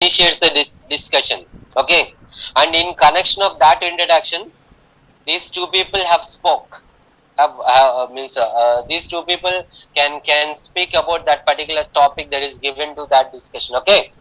initiates the discussion. Okay, and in connection of that introduction, these two people have spoke. These two people can speak about that particular topic that is given to that discussion. Okay,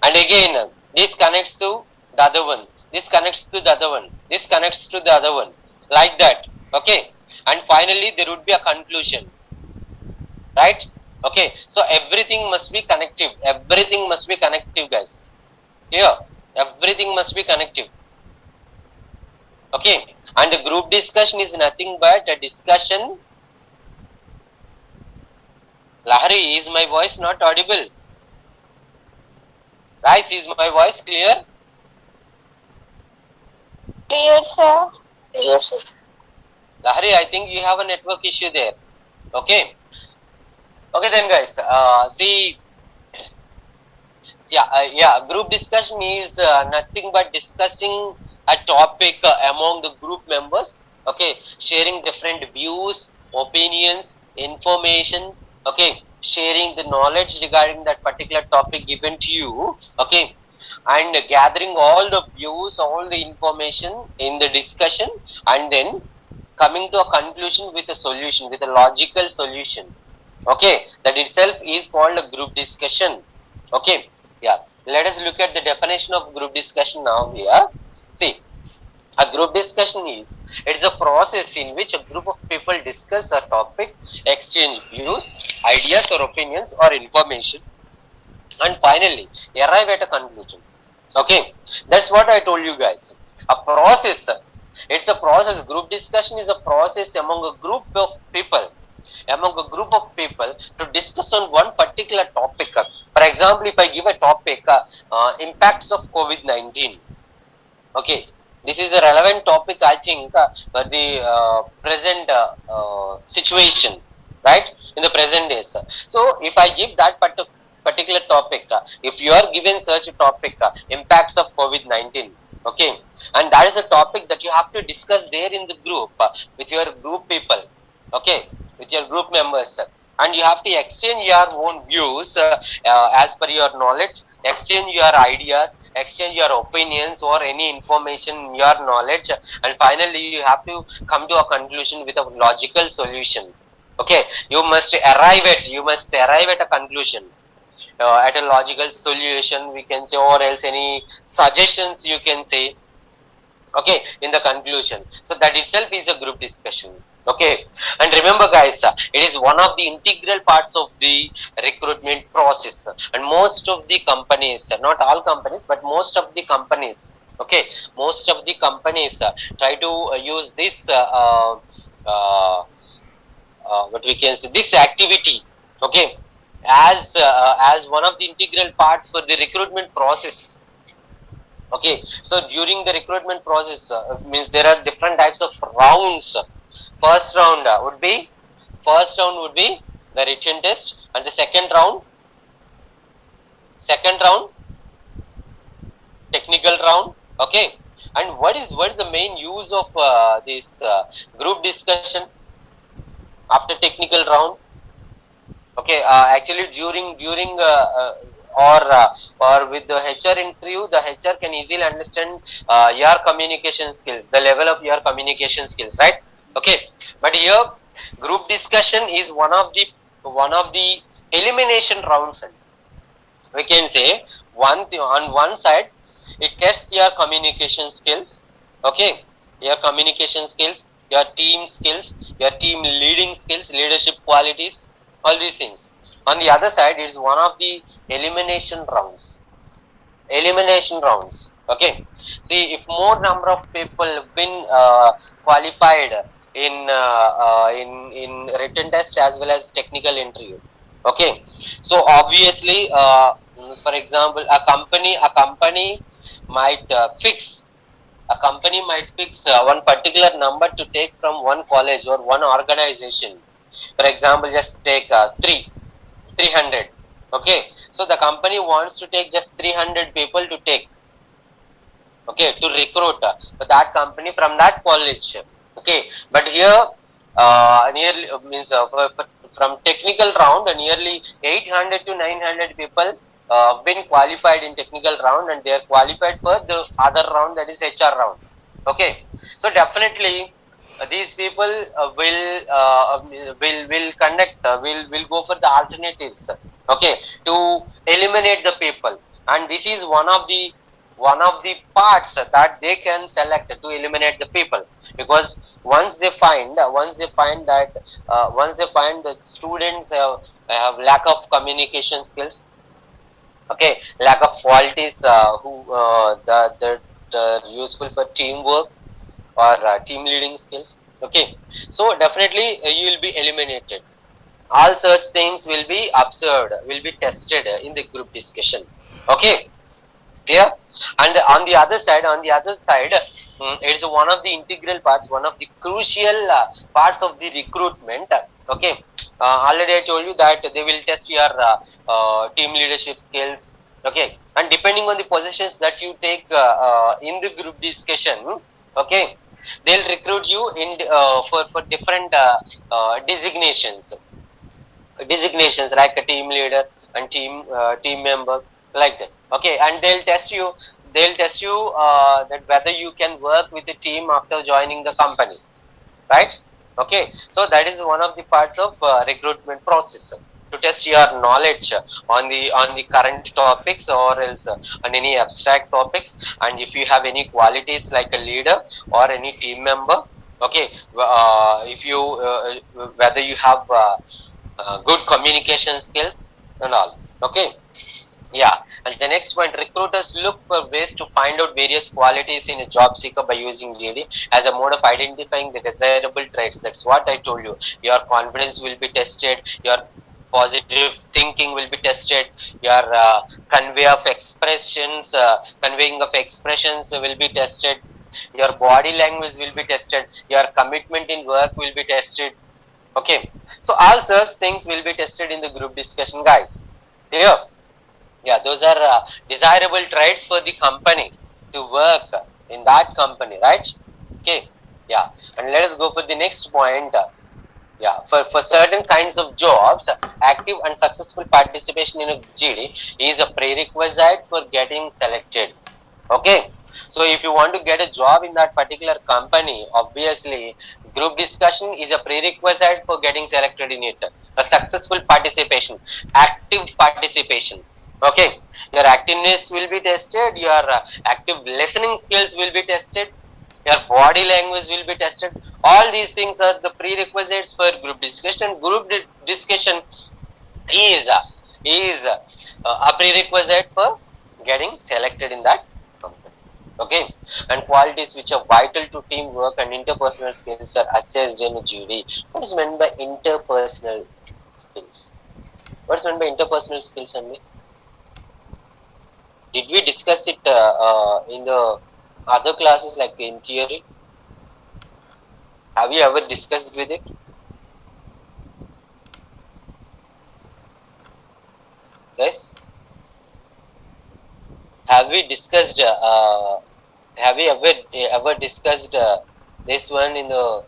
and again this connects to the other one. This connects to the other one. This connects to the other one. Like that. Okay, and finally there would be a conclusion. Right? Okay, so everything must be connective. Everything must be connective, guys. Here, everything must be connective. Okay, and a group discussion is nothing but a discussion. Lahari, is my voice not audible? Guys, is my voice clear? Clear, sir. Clear, sir. Lahari, I think you have a network issue there. Okay. Okay then, guys. Group discussion is nothing but discussing a topic among the group members. Okay, sharing different views, opinions, information. Okay, sharing the knowledge regarding that particular topic given to you. Okay, and gathering all the views, all the information in the discussion, and then coming to a conclusion with a solution, with a logical solution. Okay, that itself is called a group discussion. Okay, yeah, let us look at the definition of group discussion now here. See, a group discussion is, it's a process in which a group of people discuss a topic, exchange views, ideas or opinions or information, and finally arrive at a conclusion. Okay, that's what I told you guys. A process, it's a process. Group discussion is a process among a group of people, to discuss on one particular topic. For example, if I give a topic, impacts of COVID-19. Okay, this is a relevant topic, I think, for the present situation, right? In the present days. So, if I give that particular topic, if you are given such a topic, impacts of COVID-19, okay, and that is the topic that you have to discuss there in the group with your group people, okay, with your group members, and you have to exchange your own views as per your knowledge, exchange your ideas, exchange your opinions or any information, your knowledge, and finally you have to come to a conclusion with a logical solution. Okay, you must arrive at a conclusion, at a logical solution, we can say, or else any suggestions you can say. Okay, in the conclusion, so that itself is a group discussion. Okay, and remember guys, it is one of the integral parts of the recruitment process, and most of the companies, not all companies but most of the companies, okay, most of the companies try to use this what we can say, this activity, okay, as one of the integral parts for the recruitment process. Okay, so during the recruitment process, means there are different types of rounds. First round first round would be the written test, and the second round, technical round. Okay, and what is the main use of this group discussion after technical round? Okay, actually or with the HR interview, the HR can easily understand your communication skills, the level of your communication skills, right? Okay, but here group discussion is one of the elimination rounds. We can say one thing, on one side it tests your communication skills. Okay, your communication skills, your team skills, your team leading skills, leadership qualities, all these things. On the other side, it's one of the elimination rounds. Elimination rounds. Okay. See, if more number of people have been qualified in written test as well as technical interview. Okay. So obviously, for example, a company might fix one particular number to take from one college or one organization. For example, just take 300. Okay, so the company wants to take just 300 people to take, okay, to recruit that company from that college. Okay, but here nearly means from technical round, nearly 800 to 900 people been qualified in technical round and they are qualified for the other round, that is HR round. Okay, so definitely these people will conduct will go for the alternatives, okay, to eliminate the people, and this is one of the parts that they can select to eliminate the people, because once they find that students have lack of communication skills, okay, lack of qualities who the useful for teamwork or team leading skills, okay, so definitely you will be eliminated. All such things will be observed, will be tested in the group discussion, okay, clear. And on the other side, it's one of the integral parts, one of the crucial parts of the recruitment, okay. Already I told you that they will test your team leadership skills, okay, and depending on the positions that you take in the group discussion, okay, they'll recruit you in for different designations like a team leader and team member, like that, okay, and they'll test you that whether you can work with the team after joining the company, right, okay. So that is one of the parts of recruitment process, to test your knowledge on the current topics, or else on any abstract topics, and if you have any qualities like a leader or any team member, okay, if you whether you have good communication skills and all, okay, yeah. And the next point, recruiters look for ways to find out various qualities in a job seeker by using JD as a mode of identifying the desirable traits. That's what I told you. Your confidence will be tested, your positive thinking will be tested, your conveying of expressions will be tested, your body language will be tested, your commitment in work will be tested, okay. So all such things will be tested in the group discussion, guys. Clear? Yeah, those are desirable traits for the company to work in that company, right? Okay, yeah. And let us go for the next point. Yeah, for certain kinds of jobs, active and successful participation in a GD is a prerequisite for getting selected. Okay, so if you want to get a job in that particular company, obviously group discussion is a prerequisite for getting selected in it. A successful participation, active participation, okay, your activeness will be tested, your active listening skills will be tested, your body language will be tested. All these things are the prerequisites for group discussion. Group discussion is a prerequisite for getting selected in that company, okay. And qualities which are vital to teamwork and interpersonal skills are assessed in GD. What is meant by interpersonal skills? What's meant by interpersonal skills, only? Did we discuss it in the other classes, like in theory? Have you ever discussed with it? Yes. Have we discussed? Have we ever discussed this one in the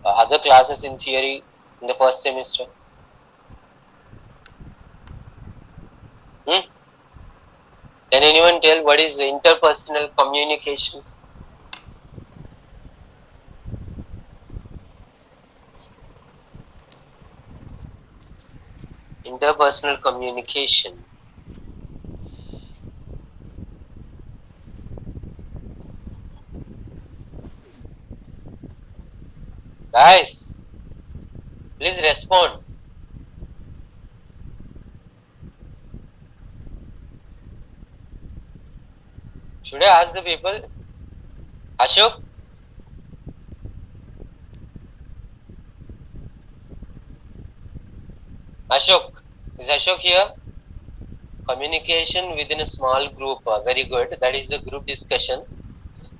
other classes in theory in the first semester? Hmm? Can anyone tell what is interpersonal communication? Interpersonal communication. Guys, please respond. Should I ask the people? Ashok? Ashok? Is Ashok here? Communication within a small group. Very good. That is a group discussion.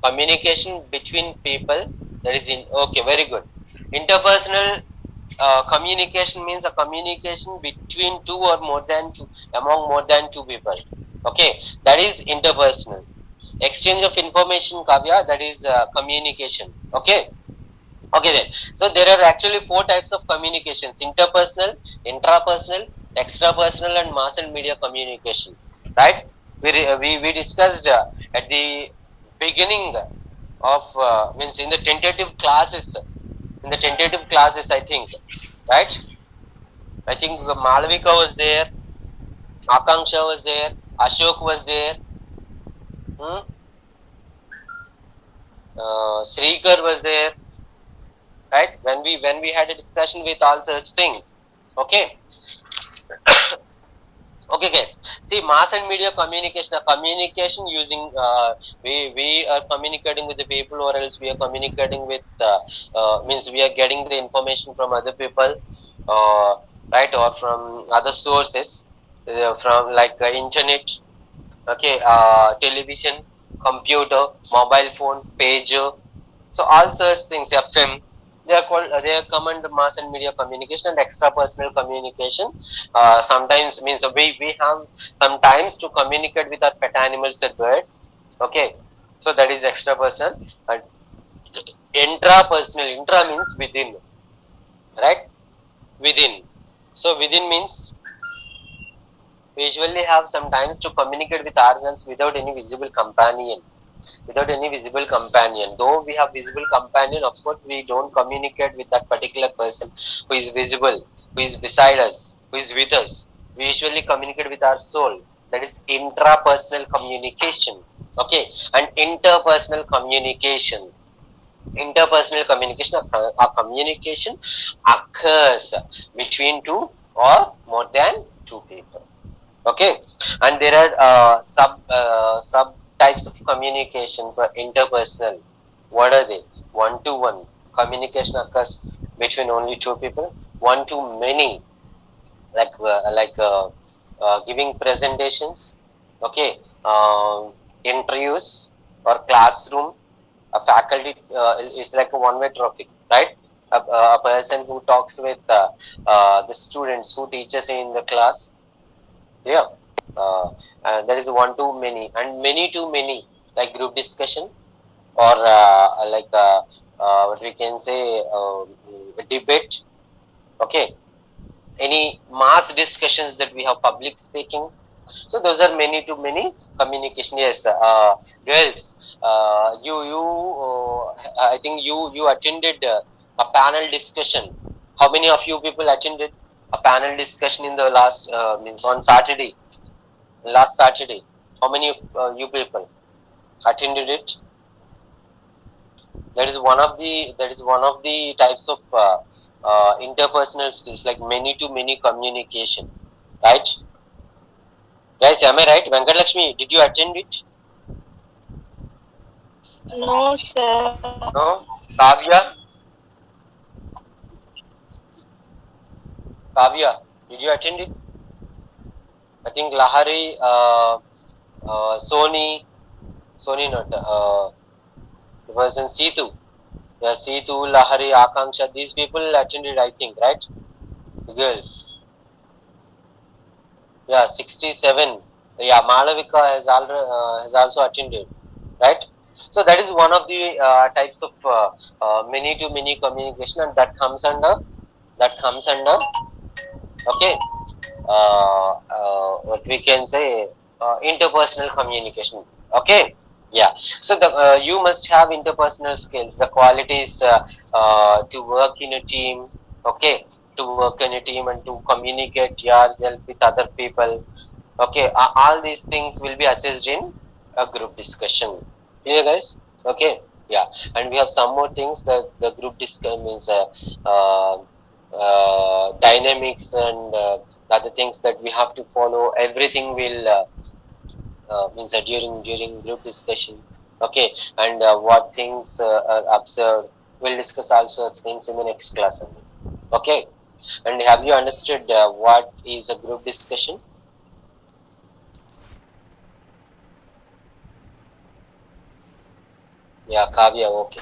Communication between people. That is in. Okay, very good. Interpersonal communication means a communication between two or more than two, among more than two people. Okay, that is interpersonal. Exchange of information, Kavya, that is communication. Okay. Okay then. So there are actually four types of communications: interpersonal, intrapersonal, extrapersonal, and mass and media communication. right? We discussed at the beginning of means in the tentative classes, I think, right? I think Malavika was there, Akanksha was there, Ashok was there, hmm? Srikar was there, right? When we had a discussion with all such things. Okay. Okay, guys. See, mass and media communication, communication using we are communicating with the people, or else we are communicating with means we are getting the information from other people, uh, right, or from other sources, from like internet, okay, television, computer, mobile phone, pager, so all such things, FM, they are called they are come under mass and media communication and extra personal communication. Sometimes means we have sometimes to communicate with our pet animals and birds. Okay, so that is extra personal. And intrapersonal, intra means within, right? Within. So within means we usually have sometimes to communicate with ourselves without any visible companion, though we have visible companion, of course we don't communicate with that particular person who is visible, who is beside us, who is with us. We usually communicate with our soul. That is intrapersonal communication. Okay, and interpersonal communication, a communication occurs between two or more than two people. Okay, and there are sub types of communication for interpersonal. What are they? One to one communication occurs between only two people. One to many, giving presentations, okay, interviews or classroom, a faculty, is like a one way traffic, right? A person who talks with the students, who teaches in the class. Yeah, uh, there is one to many and many to many, like group discussion, or what we can say, debate. Okay, any mass discussions that we have, public speaking. So those are many to many communication. Yes, girls, I think you attended a panel discussion. How many of you people attended a panel discussion in the means on Saturday? Last Saturday, how many of you people attended it? That is one of the types of interpersonal skills, like many to many communication, right? Guys, am I right? Venkat Lakshmi, did you attend it? No, sir. No. Kavya, Kavya, did you attend it? I think Lahari, Sony not. The person Situ, yeah, Situ, Lahari, Akanksha. These people attended, I think, right? The girls. Yeah, 67. Yeah, Malavika has also attended, right? So that is one of the types of many to many communication, and that comes under okay, what we can say, interpersonal communication. Okay, yeah. So you must have interpersonal skills, the qualities to work in a team. Okay, to work in a team and to communicate yourself with other people. Okay, all these things will be assessed in a group discussion. Clear, guys? Okay, yeah. And we have some more things that the group discussion means uh, dynamics and other things that we have to follow. Everything will means during group discussion. Okay, and what things are observed. We'll discuss all sorts things in the next class only. Okay, and have you understood what is a group discussion? Yeah, Kavya. Okay.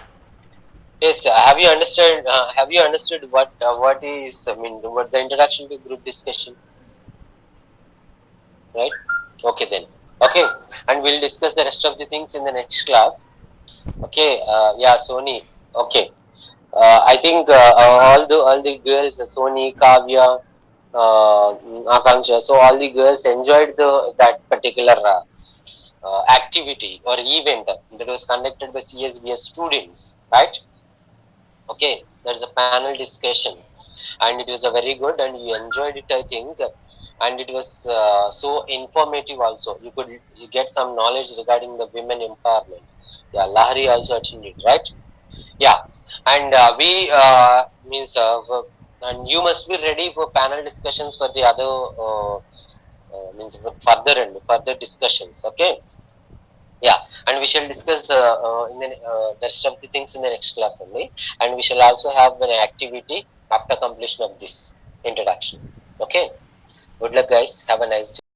Yes. Have you understood what is? I mean, what the introduction to group discussion, right? Okay then. Okay, and we'll discuss the rest of the things in the next class. Okay. Yeah, Sony. Okay. I think all the girls, Sony, Kavya, Akanksha. So all the girls enjoyed that particular activity or event that was conducted by CSBS students, right? Okay, there's a panel discussion, and it was a very good, and you enjoyed it, I think, and it was so informative. Also, you could get some knowledge regarding the women empowerment. Yeah, Lahari also attended, right? Yeah, and we means and you must be ready for panel discussions for the other means for further discussions. Okay, yeah, and we shall discuss the rest of the things in the next class only, and we shall also have an activity after completion of this introduction. Okay, good luck, guys. Have a nice day.